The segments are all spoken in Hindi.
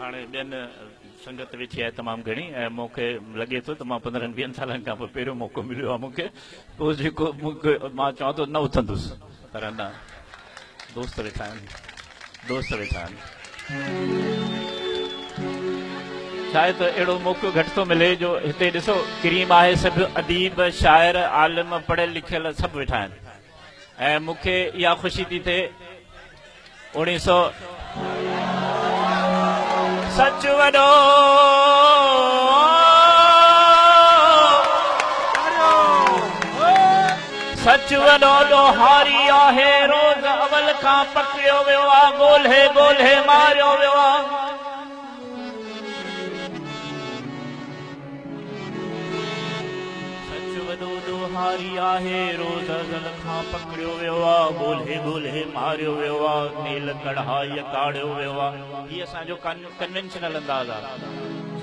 हाणे ॿियनि संगत वेठी आहे तमामु घणी ऐं मूंखे लॻे थो त मां 15-20 सालनि खां पोइ पहिरियों मौक़ो मिलियो आहे मूंखे, पोइ जेको मूंखे मां चवां थो न उथंदुसि, पर न दोस्त वेठा आहिनि, दोस्त वेठा आहिनि। शायद अहिड़ो मौक़ो घटि थो मिले जो हिते ॾिसो क्रीम आहे, सभु अदीब शाइर आलिम पढ़ियल लिखियल सभु वेठा आहिनि ऐं मूंखे इहा ख़ुशी थी थिए 1900 सच वॾो सच वॾो ॾोहारी आहे, रोज़ अवल खां पकड़ियो वियो आहे, ॻोल्हे ॻोल्हे मारियो वियो आहे। ॾोहारी आहे, रोज़ अवल खां पकड़ियो वियो आहे, ॻोल्हे ॻोल्हे मारियो वियो आहे, नील कढ़ाई काढ़ियो वियो आहे। हीअ असांजो कन्वेंशनल अंदाज़ आहे।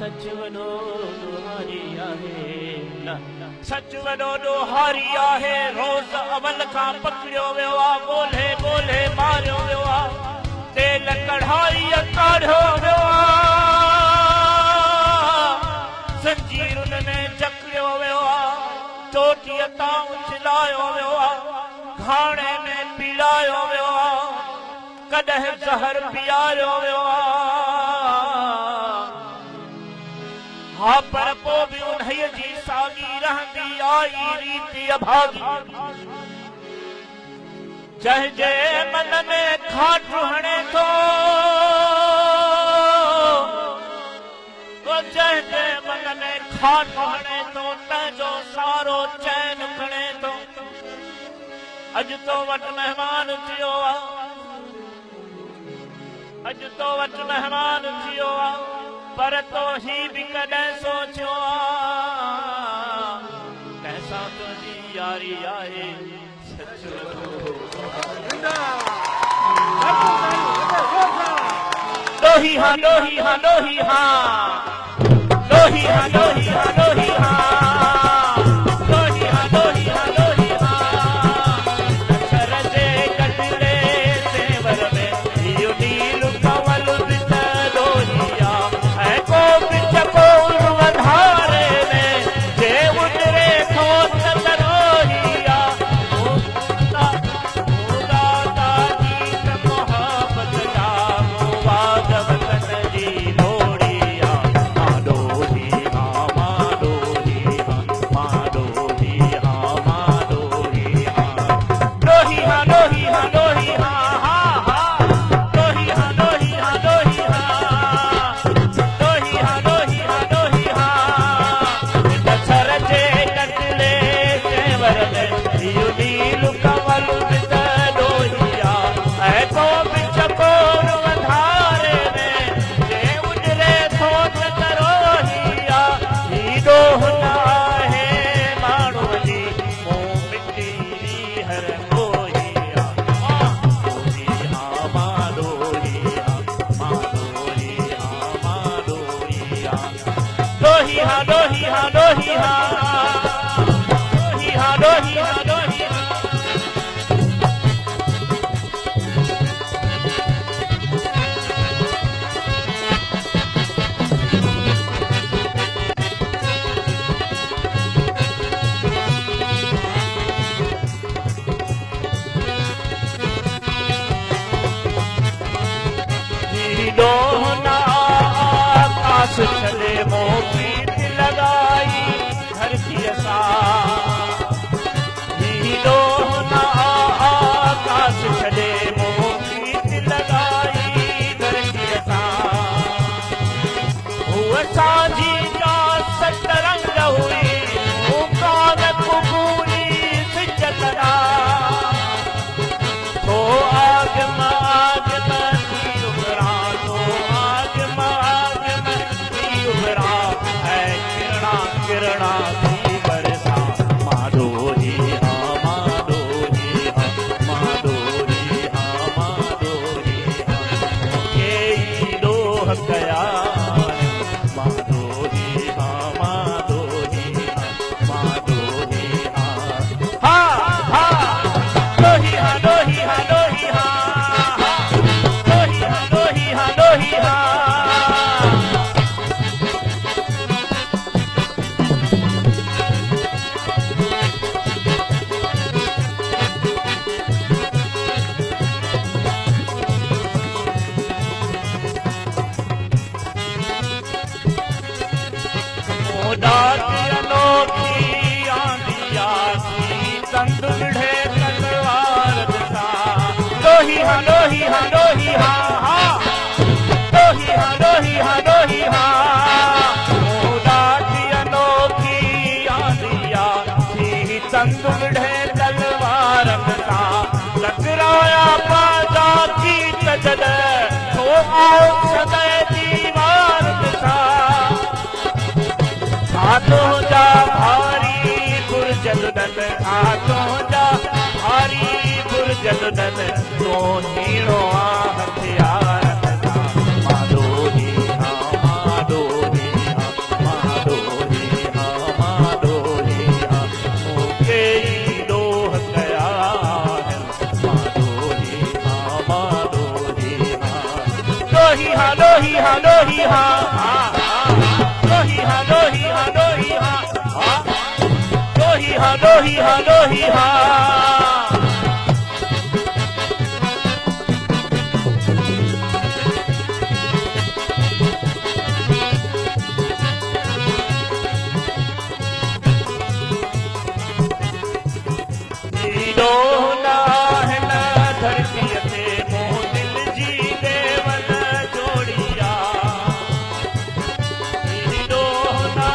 सच वॾो ॾोहारी आहे, न सच वॾो ॾोहारी आहे, रोज़ अवल खां पकड़ियो वियो आहे, ॻोल्हे ॻोल्हे मारियो वियो आहे, नील कढ़ाई काढ़ियो वियो आहे, ज़ंजीरुनि में जकड़ियो वियो आहे, चोटीअ तां उछलायो वियो आहे, घाणे में पीड़ायो वियो आहे, कॾहिं ज़हर पीआरियो वियो आहे। हा पर पोइ बि उन्हीअ जी साॻी रहंदी आई रीति अभागी, जंहिंजे मन में खाट हणे थो, जंहिंजे मन में खाट हणे थो, तंहिंजो सारो चैन खणे थो। अॼु तो वटि महिमान थियो आहे, अॼु तो वटि महिमान थियो आहे, पर तो ही बि कॾहिं सोचियो आहे, कंहिंसां तुंहिंजी यारी आहे। सच ॾोही हा ॾोही हा ॾोही हा ॾोही हा ॾोही हा ॾोही हा ॾोही हा ॾोही हा ॾोही हा, अक्षर जे कटले सेवर में इहो नील कमल बि त ॾोही आहे, ऐं को बि चकोर वधारे में जे उतरे थो त ॾोही आहे। मोहबत जा मुवाद वतन जी लोड़ी आहे, मां ॾोही हा मां ॾोही हा मां ॾोही हा मां ॾोही हा ॾोही हा ॾोही हा ॾोही हा हा हा ॾोही हा ॾोही हा ॾोही हा ॾोही हा ॾोही हा ॾोही हा, अक्षर जे कटले सेवर में इहो नील कमल बि त ॾोही आहे, ऐं को बि चकोर वधारे में जे उजरे थो त ॾोही आहे। ही ॾोह न आहे माण्हूअ जी, मूं मिटी हर ॾोही आहे, ॾोही हा मां ॾोही हा मां ॾोही हा मां ॾोही हा ॾोही हा ॾोही हा ॾोही हा ॾोही हा ॾोही हा ॾोही हा। ॾोह न आकाश छॾे मोह प्रीत लॻाई धरतीअ सां, ॾोह न आकाश छॾे मोह प्रीत लॻाई धरतीअ सां, हूअ साझी का सत रंग हुई, हू कान कुबूरी सिज करा, तो आग माग में थी उभरा, तो आग माग में थी उभरा, दात अनोखी आंधिया की तंद विढ़े तलवार दसा लोही हा लोही हा लोही हा लोही हा लोही हा लोही हा दात अनोखी आंधिया की तंद विढ़े तलवार दसा टकराया पाजा की तजद हो आओ सदै दीवार दसा हाथों जा भारी गुरजलदन हाथों जा भारी गुरजलदन तो हीणो हथियार माधोही हा माधोही हा माधोही हा माधोही हा मुके दोह गया है माधोही हा माधोही हा लोही हा लोही हा लोही हा लोही हा लोही हा लोही हा लोही हा लोही हा लोही हा डोला है न धरती ते मोह दिल जी देवल जोड़िया डोला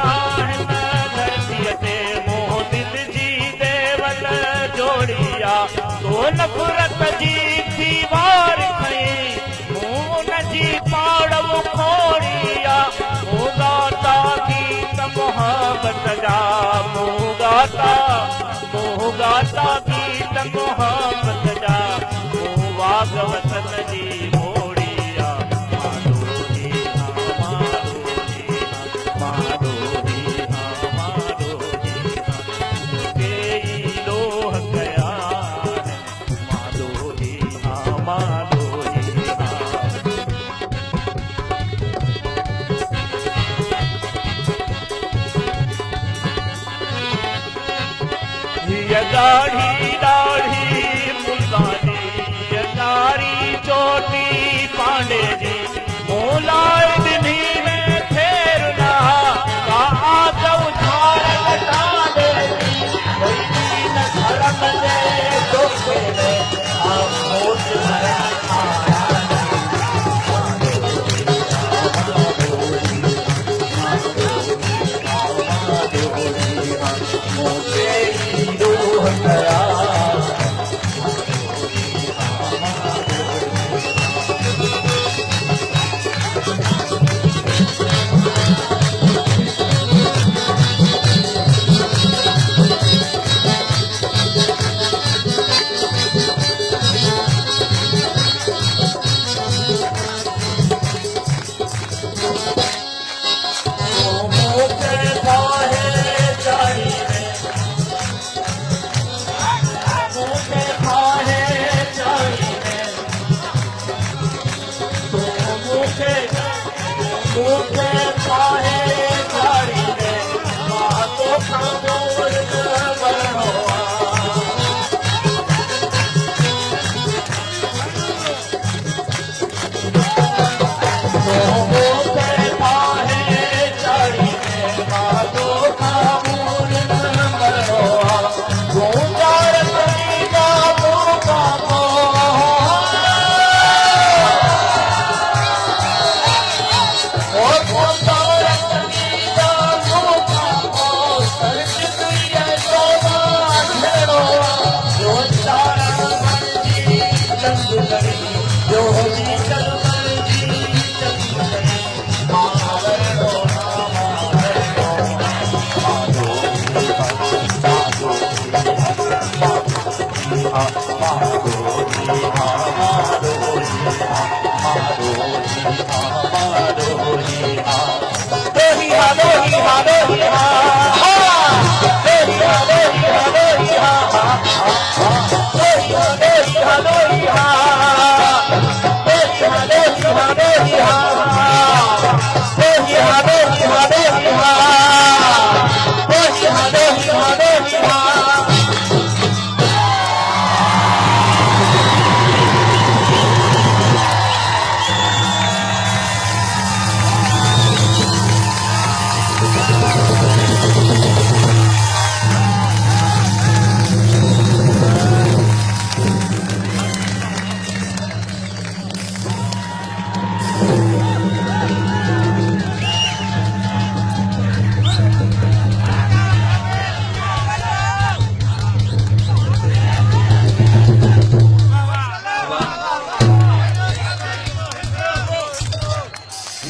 है न धरती ते मोह दिल जी देवल जोड़िया तो नफरत जी दीवार खई मुंह न जी पाड़व खोड़िया गाता गीत मोहब्बत जा गाता गीत मोहब्बत जा वागवतन जी मोड़िया माधोही हा माधोही हा माधोही हा माधोही हा के लोह गया है माधोही हा माधोही हा ये दाढ़ी दाढ़ी मुल्तानी ये नारी चोटी पांडे जी मोलाए दिनी में फेरना का आजव झाड़ लटा दे न धर्म दे चोखे में मोच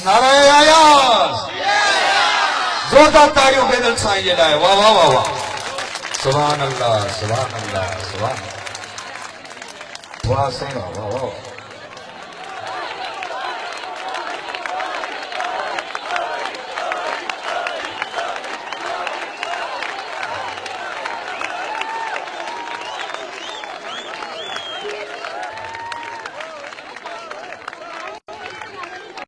नारायण आया जोरदार तालियों के दिल साईं जे लाइ वाह वाह वाह वाह सुभान अल्लाह सुभान अल्लाह सुभान वाह साईं वाह वाह वाह